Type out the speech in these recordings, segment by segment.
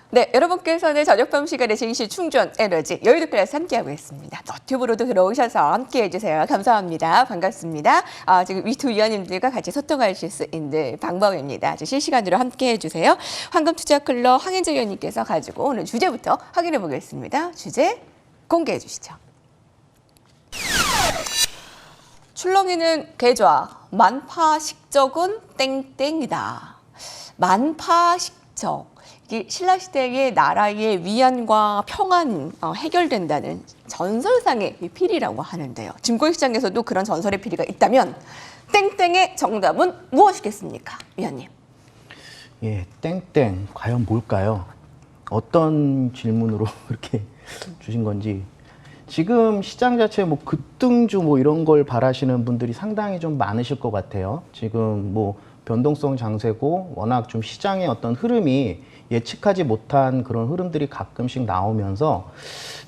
네, 여러분께서는 저녁밤 시간에 증시 충전 에너지 여의도 클래스 함께하고 있습니다. 너튜브로도 들어오셔서 함께해 주세요. 감사합니다. 반갑습니다. 지금 이 두 위원님들과 같이 소통하실 수 있는 방법입니다. 아주 실시간으로 함께해 주세요. 황금투자클럽 황인재 위원님께서 가지고 오늘 주제부터 확인해 보겠습니다. 주제 공개해 주시죠. 출렁이는 계좌, 만파식적은 땡땡이다. 만파식적. 신라시대의 나라의 위안과 평안 해결된다는 전설상의 필이라고 하는데요. 증권시장에서도 그런 전설의 필이가 있다면 땡땡의 정답은 무엇이겠습니까? 위원님. 예, 땡땡 과연 뭘까요? 어떤 질문으로 이렇게 주신 건지. 지금 시장 자체 뭐 급등주 뭐 이런 걸 바라시는 분들이 상당히 좀 많으실 것 같아요. 지금 뭐 변동성 장세고 워낙 좀 시장의 어떤 흐름이 예측하지 못한 그런 흐름들이 가끔씩 나오면서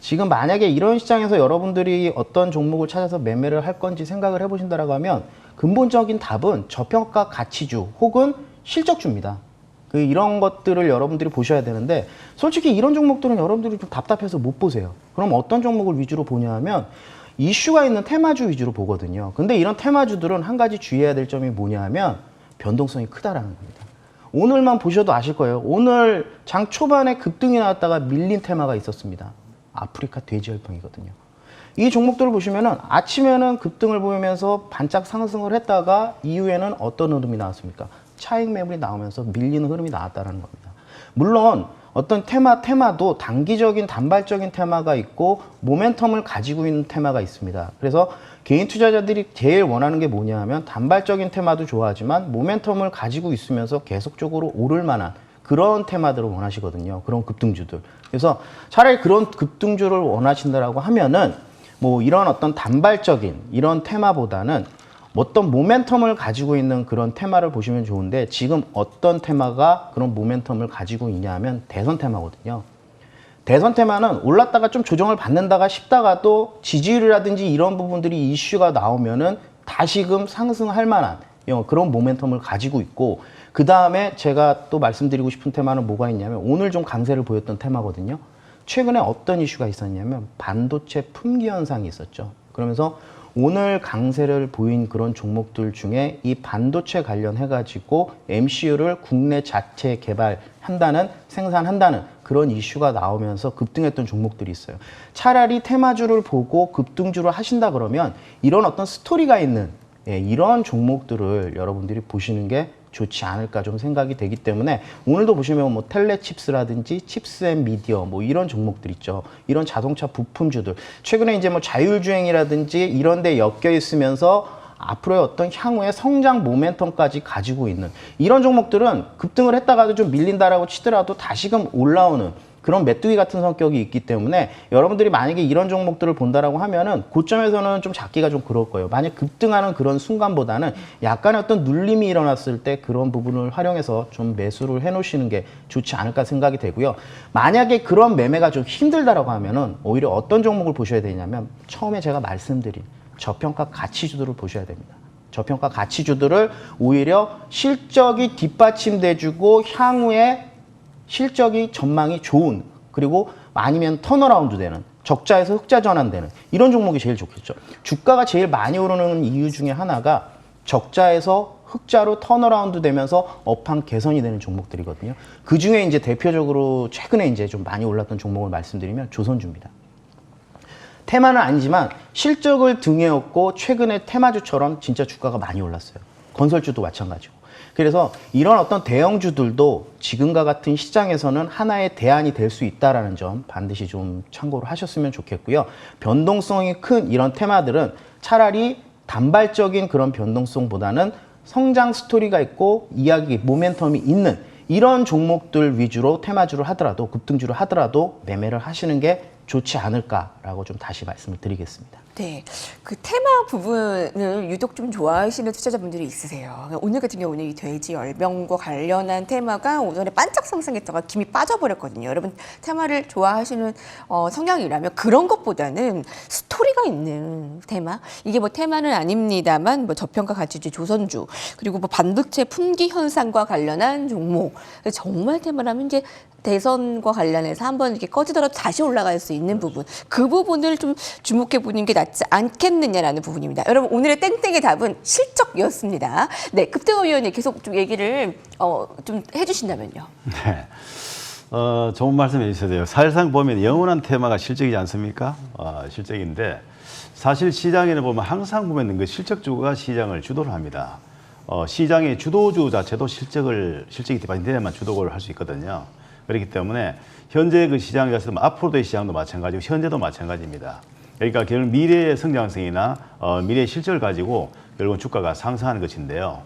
지금 만약에 이런 시장에서 여러분들이 어떤 종목을 찾아서 매매를 할 건지 생각을 해보신다라고 하면 근본적인 답은 저평가 가치주 혹은 실적주입니다. 이런 것들을 여러분들이 보셔야 되는데 솔직히 이런 종목들은 여러분들이 좀 답답해서 못 보세요. 그럼 어떤 종목을 위주로 보냐 하면 이슈가 있는 테마주 위주로 보거든요. 근데 이런 테마주들은 한 가지 주의해야 될 점이 뭐냐 하면 변동성이 크다라는 겁니다. 오늘만 보셔도 아실 거예요. 오늘 장 초반에 급등이 나왔다가 밀린 테마가 있었습니다. 아프리카 돼지열병이거든요. 이 종목들을 보시면은 아침에는 급등을 보이면서 반짝 상승을 했다가 이후에는 어떤 흐름이 나왔습니까? 차익 매물이 나오면서 밀리는 흐름이 나왔다는 겁니다. 물론 어떤 테마도 단기적인 단발적인 테마가 있고 모멘텀을 가지고 있는 테마가 있습니다. 그래서 개인 투자자들이 제일 원하는 게 뭐냐 하면 단발적인 테마도 좋아하지만 모멘텀을 가지고 있으면서 계속적으로 오를 만한 그런 테마들을 원하시거든요. 그런 급등주들. 그래서 차라리 그런 급등주를 원하신다라고 하면은 뭐 이런 어떤 단발적인 이런 테마보다는 어떤 모멘텀을 가지고 있는 그런 테마를 보시면 좋은데 지금 어떤 테마가 그런 모멘텀을 가지고 있냐 하면 대선 테마거든요. 대선 테마는 올랐다가 좀 조정을 받는다가 싶다가도 지지율이라든지 이런 부분들이 이슈가 나오면은 다시금 상승할 만한 그런 모멘텀을 가지고 있고 그 다음에 제가 또 말씀드리고 싶은 테마는 뭐가 있냐면 오늘 좀 강세를 보였던 테마거든요. 최근에 어떤 이슈가 있었냐면 반도체 품귀 현상이 있었죠. 그러면서 오늘 강세를 보인 그런 종목들 중에 이 반도체 관련해가지고 MCU를 국내 자체 개발한다는, 생산한다는 그런 이슈가 나오면서 급등했던 종목들이 있어요. 차라리 테마주를 보고 급등주를 하신다 그러면 이런 어떤 스토리가 있는 이런 종목들을 여러분들이 보시는 게 좋지 않을까 좀 생각이 되기 때문에 오늘도 보시면 뭐 텔레칩스라든지 칩스앤미디어 뭐 이런 종목들 있죠. 이런 자동차 부품주들 최근에 이제 뭐 자율주행이라든지 이런 데 엮여 있으면서 앞으로의 어떤 향후의 성장 모멘텀까지 가지고 있는 이런 종목들은 급등을 했다가도 좀 밀린다라고 치더라도 다시금 올라오는 그런 메뚜기 같은 성격이 있기 때문에 여러분들이 만약에 이런 종목들을 본다라고 하면은 고점에서는 좀 잡기가 좀 그럴 거예요. 만약 급등하는 그런 순간보다는 약간의 어떤 눌림이 일어났을 때 그런 부분을 활용해서 좀 매수를 해 놓으시는 게 좋지 않을까 생각이 되고요. 만약에 그런 매매가 좀 힘들다라고 하면은 오히려 어떤 종목을 보셔야 되냐면 처음에 제가 말씀드린 저평가 가치주들을 보셔야 됩니다. 저평가 가치주들을 오히려 실적이 뒷받침돼주고 향후에 실적이 전망이 좋은 그리고 아니면 턴어라운드 되는 적자에서 흑자 전환되는 이런 종목이 제일 좋겠죠. 주가가 제일 많이 오르는 이유 중에 하나가 적자에서 흑자로 턴어라운드 되면서 업황 개선이 되는 종목들이거든요. 그 중에 이제 대표적으로 최근에 이제 좀 많이 올랐던 종목을 말씀드리면 조선주입니다. 테마는 아니지만 실적을 등에 업고 최근에 테마주처럼 진짜 주가가 많이 올랐어요. 건설주도 마찬가지고. 그래서 이런 어떤 대형주들도 지금과 같은 시장에서는 하나의 대안이 될 수 있다는 점 반드시 좀 참고를 하셨으면 좋겠고요. 변동성이 큰 이런 테마들은 차라리 단발적인 그런 변동성보다는 성장 스토리가 있고 이야기, 모멘텀이 있는 이런 종목들 위주로 테마주를 하더라도 급등주를 하더라도 매매를 하시는 게 좋지 않을까라고 좀 다시 말씀을 드리겠습니다. 네, 그 테마 부분을 유독 좀 좋아하시는 투자자분들이 있으세요. 오늘 같은 경우는 이 돼지 열병과 관련한 테마가 오전에 반짝 상승했다가 김이 빠져버렸거든요. 여러분 테마를 좋아하시는 성향이라면 그런 것보다는 스토리가 있는 테마. 이게 뭐 테마는 아닙니다만 뭐 저평가 가치주, 조선주 그리고 뭐 반도체 품귀 현상과 관련한 종목. 정말 테마라면 이제 대선과 관련해서 한번 이렇게 꺼지더라도 다시 올라갈 수 있는 부분, 그 부분을 좀 주목해 보는 게 낫지 않겠느냐라는 부분입니다. 여러분, 오늘의 땡땡의 답은 실적이었습니다. 네, 급태호 의원님 계속 좀 얘기를 좀 해주신다면요. 네. 좋은 말씀 해주셔야 사실상 보면 영원한 테마가 실적이지 않습니까? 실적인데 사실 시장에는 보면 항상 보면 그 실적주가 시장을 주도를 합니다. 시장의 주도주 자체도 실적이 대박돼야만 주도를 할 수 있거든요. 그렇기 때문에 현재 그 시장 자체도 앞으로의 시장도 마찬가지고 현재도 마찬가지입니다. 그러니까 결국 미래의 성장성이나 미래의 실적을 가지고 결국은 주가가 상승하는 것인데요.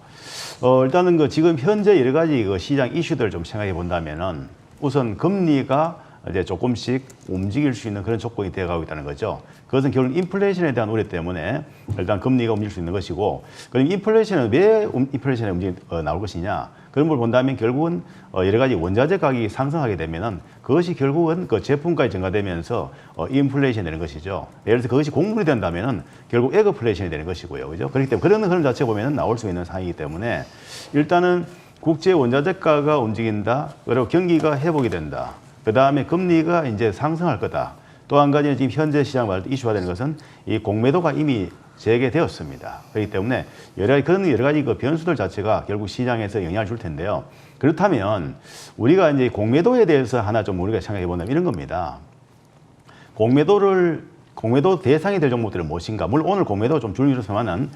일단은 그 지금 현재 여러 가지 그 시장 이슈들을 좀 생각해 본다면은 우선 금리가 이제 조금씩 움직일 수 있는 그런 조건이 되어가고 있다는 거죠. 그것은 결국 인플레이션에 대한 우려 때문에 일단 금리가 움직일 수 있는 것이고, 그럼 인플레이션은 왜 인플레이션에 나올 것이냐? 그런 걸 본다면 결국은 여러 가지 원자재 가격이 상승하게 되면은 그것이 결국은 그 제품가에 증가되면서 인플레이션이 되는 것이죠. 예를 들어서 그것이 곡물이 된다면은 결국 에그플레이션이 되는 것이고요. 그죠? 그렇기 때문에 그런 흐름 자체 보면은 나올 수 있는 상황이기 때문에 일단은 국제 원자재가가 움직인다. 그리고 경기가 회복이 된다. 그 다음에 금리가 이제 상승할 거다. 또 한 가지는 지금 현재 시장 말 이슈가 되는 것은 이 공매도가 이미 재개되었습니다. 그렇기 때문에 그런 여러 가지 그 변수들 자체가 결국 시장에서 영향을 줄 텐데요. 그렇다면 우리가 이제 공매도에 대해서 하나 좀 우리가 생각해 본다면 이런 겁니다. 공매도 대상이 될 종목들은 무엇인가? 물론 오늘 공매도가 좀 줄이지만은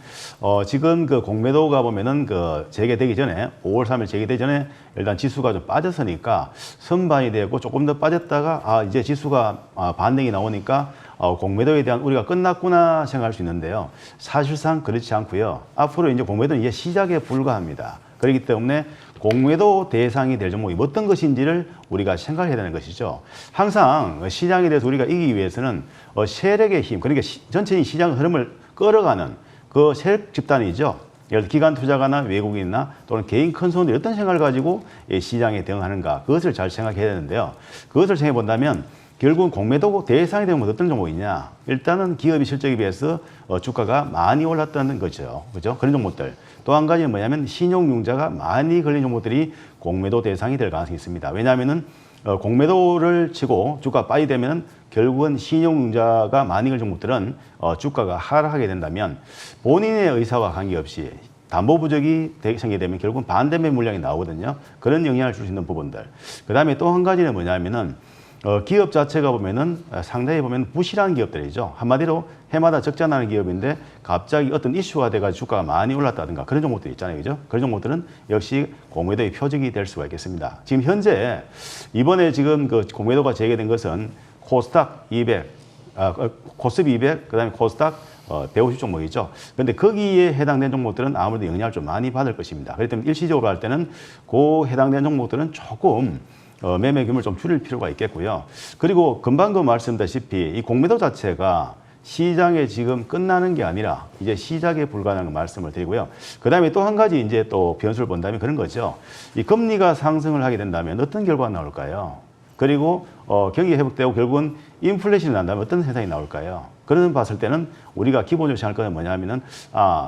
지금 그 공매도가 보면은 그 재개되기 전에 5월 3일 재개되기 전에 일단 지수가 좀 빠졌으니까 선반이 되고 조금 더 빠졌다가 이제 지수가 반등이 나오니까 공매도에 대한 우리가 끝났구나 생각할 수 있는데요. 사실상 그렇지 않고요. 앞으로 이제 공매도는 이제 시작에 불과합니다. 그렇기 때문에 공매도 대상이 될 종목이 어떤 것인지를 우리가 생각해야 되는 것이죠. 항상 시장에 대해서 우리가 이기기 위해서는 세력의 힘, 그러니까 전체적인 시장 흐름을 끌어가는 그 세력 집단이죠. 예를 들어 기관 투자가나 외국인이나 또는 개인 큰 손들이 어떤 생각을 가지고 시장에 대응하는가, 그것을 잘 생각해야 되는데요. 그것을 생각해 본다면 결국은 공매도 대상이 되면 어떤 종목이냐? 일단은 기업의 실적에 비해서 주가가 많이 올랐다는 거죠. 그죠? 그런 종목들. 또 한 가지는 뭐냐면 신용융자가 많이 걸린 종목들이 공매도 대상이 될 가능성이 있습니다. 왜냐하면은 공매도를 치고 주가가 빠지게 되면 결국은 신용융자가 많이 걸린 종목들은 주가가 하락하게 된다면 본인의 의사와 관계없이 담보 부족이 생기게 되면 결국은 반대매 물량이 나오거든요. 그런 영향을 줄 수 있는 부분들. 그 다음에 또 한 가지는 뭐냐면은 기업 자체가 보면은 상당히 보면 부실한 기업들이죠. 한마디로 해마다 적자 나는 기업인데 갑자기 어떤 이슈가 돼가지고 주가가 많이 올랐다든가 그런 종목들 있잖아요. 그죠? 그런 종목들은 역시 공매도의 표적이 될 수가 있겠습니다. 지금 현재 이번에 지금 그 공매도가 재개된 것은 코스닥 200, 코스피 200, 그 다음에 코스닥 150 종목이죠. 그런데 거기에 해당된 종목들은 아무래도 영향을 좀 많이 받을 것입니다. 그렇기 때문에 일시적으로 할 때는 그 해당된 종목들은 조금 매매 규모를 좀 줄일 필요가 있겠고요. 그리고 금방도 말씀드렸다시피 이 공매도 자체가 시장에 지금 끝나는 게 아니라 이제 시작에 불과하다는 말씀을 드리고요. 그 다음에 또 한 가지 이제 또 변수를 본다면 그런 거죠. 이 금리가 상승을 하게 된다면 어떤 결과가 나올까요? 그리고 경기 회복되고 결국은 인플레이션이 난다면 어떤 현상이 나올까요? 그런 봤을 때는 우리가 기본적으로 생각할 것은 뭐냐면은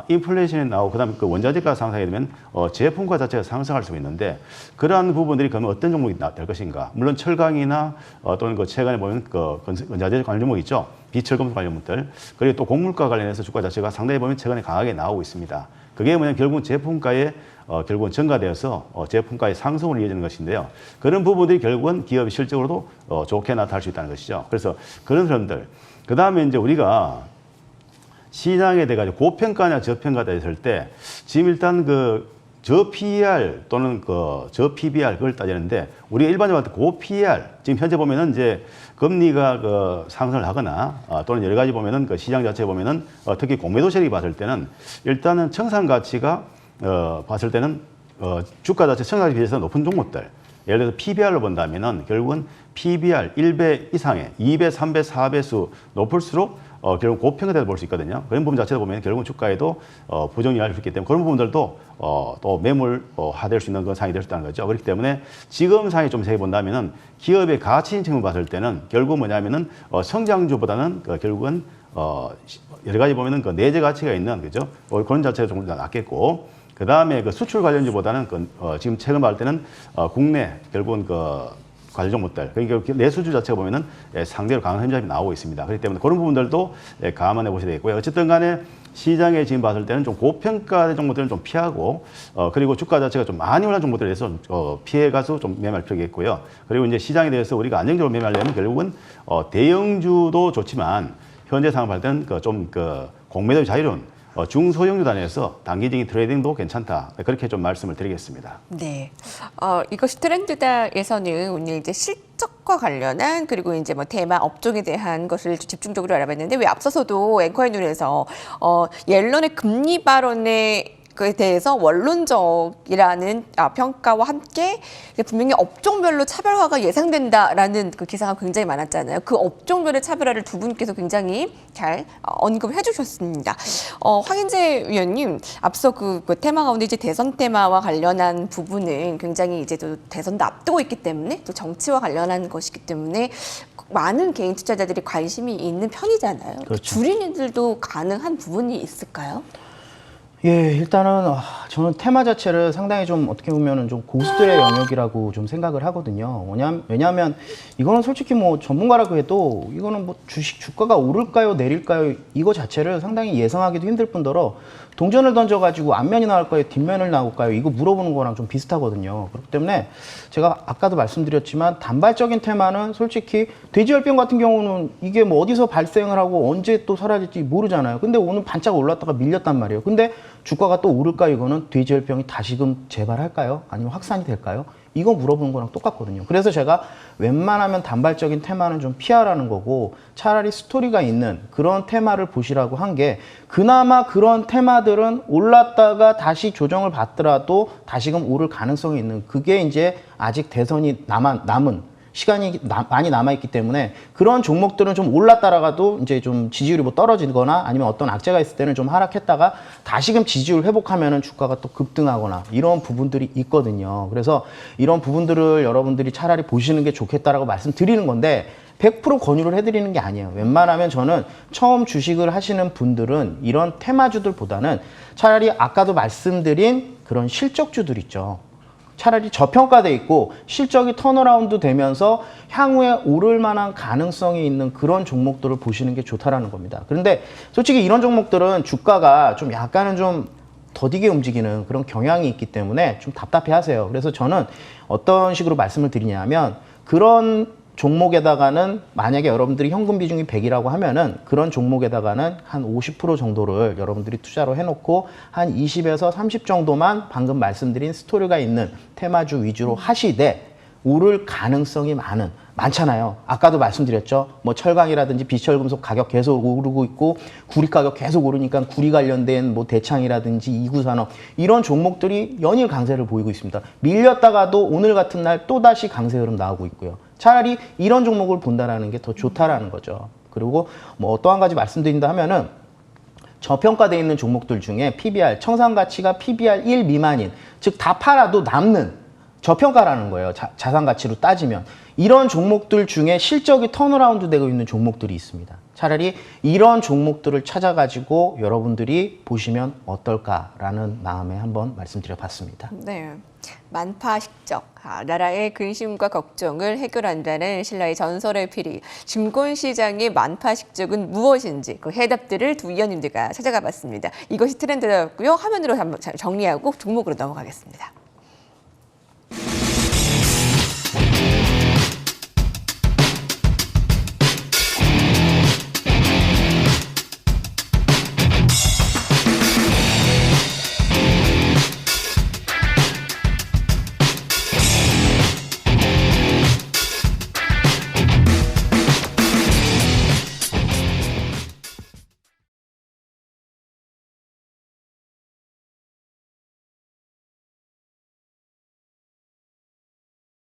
인플레이션이 나오고 그다음에 그 원자재가 상승하게 되면 제품가 자체가 상승할 수 있는데 그러한 부분들이 그러면 어떤 종목이 될 것인가? 물론 철강이나 또는 그 최근에 보면 그 원자재 관련 종목 있죠. 비철금속 관련 종목들. 그리고 또 곡물가 관련해서 주가 자체가 상당히 보면 최근에 강하게 나오고 있습니다. 그게 뭐냐면 결국은 제품가에 결국은 증가되어서 제품가의 상승으로 이어지는 것인데요. 그런 부분들이 결국은 기업의 실적으로도 좋게 나타날 수 있다는 것이죠. 그래서 그런 흐름들. 그 다음에 이제 우리가 시장에 대해서 고평가냐 저평가다 했을 때 지금 일단 그 저 PER 또는 그 저 PBR 그걸 따지는데 우리가 일반적으로 고 PER 지금 현재 보면은 이제 금리가 그 상승을 하거나 또는 여러 가지 보면은 그 시장 자체 보면은 특히 공매도 세력이 봤을 때는 일단은 청산 가치가 봤을 때는 주가 자체 청산 가치에 비해서 높은 종목들 예를 들어서 PBR로 본다면은 결국은 PBR 1배 이상의 2배, 3배, 4배수 높을수록 결국 고평가되어 볼 수 있거든요. 그런 부분 자체도 보면 결국은 주가에도 부정영향을 줄 수 있기 때문에 그런 부분들도 또 매물화될 수 있는 그런 상황이 될 수 있다는 거죠. 그렇기 때문에 지금 상황이 좀 생각해본다면은 기업의 가치 인증을 봤을 때는 결국 뭐냐면은 성장주보다는 결국은 여러 가지 보면은 그 내재 가치가 있는 그죠? 그런 자체가 조금 더 낫겠고 그 다음에 그 수출 관련주보다는 지금 최근 봤을 때는 국내 결국은 그 관련 종목들, 그러니까 내수주 자체가 보면은 상대로 강한 현장이 나오고 있습니다. 그렇기 때문에 그런 부분들도 감안해 보셔야 되겠고요. 어쨌든 간에 시장에 지금 봤을 때는 좀 고평가된 종목들은 좀 피하고, 그리고 주가 자체가 좀 많이 올라간 종목들에 대해서 피해가서 좀 매매할 필요가 있고요. 그리고 이제 시장에 대해서 우리가 안정적으로 매매하려면 결국은 대형주도 좋지만 현재 상황 봤을 때는 공매도 자유로운 중소형주 단위에서 단기적인 트레이딩도 괜찮다. 그렇게 좀 말씀을 드리겠습니다. 네. 이것이 트렌드다에서는 오늘 이제 실적과 관련한 그리고 이제 뭐 테마 업종에 대한 것을 집중적으로 알아봤는데 왜 앞서서도 앵커의 눈에서 옐런의 금리 발언에 그에 대해서 원론적이라는 평가와 함께 분명히 업종별로 차별화가 예상된다라는 그 기사가 굉장히 많았잖아요. 그 업종별의 차별화를 두 분께서 굉장히 잘 언급해 주셨습니다. 황인재 위원님, 앞서 그 테마 가운데 이제 대선 테마와 관련한 부분은 굉장히 이제 또 대선도 앞두고 있기 때문에 또 정치와 관련한 것이기 때문에 많은 개인 투자자들이 관심이 있는 편이잖아요. 그렇죠. 주린이들도 가능한 부분이 있을까요? 예, 일단은 저는 테마 자체를 상당히 좀 어떻게 보면은 좀 고수들의 영역이라고 좀 생각을 하거든요. 왜냐하면 이거는 솔직히 뭐 전문가라고 해도 이거는 뭐 주식 주가가 오를까요, 내릴까요, 이거 자체를 상당히 예상하기도 힘들 뿐더러 동전을 던져가지고 앞면이 나올까요, 뒷면을 나올까요, 이거 물어보는 거랑 좀 비슷하거든요. 그렇기 때문에 제가 아까도 말씀드렸지만 단발적인 테마는 솔직히 돼지열병 같은 경우는 이게 뭐 어디서 발생을 하고 언제 또 사라질지 모르잖아요. 근데 오늘 반짝 올랐다가 밀렸단 말이에요. 근데 주가가 또 오를까, 이거는 돼지열병이 다시금 재발할까요? 아니면 확산이 될까요? 이거 물어보는 거랑 똑같거든요. 그래서 제가 웬만하면 단발적인 테마는 좀 피하라는 거고 차라리 스토리가 있는 그런 테마를 보시라고 한 게, 그나마 그런 테마들은 올랐다가 다시 조정을 받더라도 다시금 오를 가능성이 있는, 그게 이제 아직 대선이 남은 시간이 많이 남아있기 때문에 그런 종목들은 좀 올랐다가도 이제 좀 지지율이 뭐 떨어지거나 아니면 어떤 악재가 있을 때는 좀 하락했다가 다시금 지지율 회복하면은 주가가 또 급등하거나 이런 부분들이 있거든요. 그래서 이런 부분들을 여러분들이 차라리 보시는 게 좋겠다라고 말씀드리는 건데 100% 권유를 해드리는 게 아니에요. 웬만하면 저는 처음 주식을 하시는 분들은 이런 테마주들보다는 차라리 아까도 말씀드린 그런 실적주들 있죠. 차라리 저평가돼 있고 실적이 턴어라운드 되면서 향후에 오를 만한 가능성이 있는 그런 종목들을 보시는 게 좋다라는 겁니다. 그런데 솔직히 이런 종목들은 주가가 좀 약간은 좀 더디게 움직이는 그런 경향이 있기 때문에 좀 답답해 하세요. 그래서 저는 어떤 식으로 말씀을 드리냐면, 그런 종목에다가는 만약에 여러분들이 현금 비중이 100이라고 하면은 그런 종목에다가는 한 50% 정도를 여러분들이 투자로 해놓고 한 20에서 30 정도만 방금 말씀드린 스토리가 있는 테마주 위주로 하시되, 오를 가능성이 많잖아요. 아까도 말씀드렸죠. 뭐 철강이라든지 비철금속 가격 계속 오르고 있고 구리 가격 계속 오르니까 구리 관련된 뭐 대창이라든지 이구산업 이런 종목들이 연일 강세를 보이고 있습니다. 밀렸다가도 오늘 같은 날 또다시 강세 흐름 나오고 있고요. 차라리 이런 종목을 본다라는 게 더 좋다라는 거죠. 그리고 뭐 또 한 가지 말씀드린다 하면은 저평가되어 있는 종목들 중에 PBR, 청산가치가 PBR 1 미만인, 즉 다 팔아도 남는 저평가라는 거예요. 자산 가치로 따지면. 이런 종목들 중에 실적이 턴어라운드 되고 있는 종목들이 있습니다. 차라리 이런 종목들을 찾아가지고 여러분들이 보시면 어떨까라는 마음에 한번 말씀드려봤습니다. 네. 만파식적, 나라의 근심과 걱정을 해결한다는 신라의 전설의 필히, 증권시장의 만파식적은 무엇인지 그 해답들을 두 위원님들과 찾아가 봤습니다. 이것이 트렌드였고요. 화면으로 한번 정리하고 종목으로 넘어가겠습니다.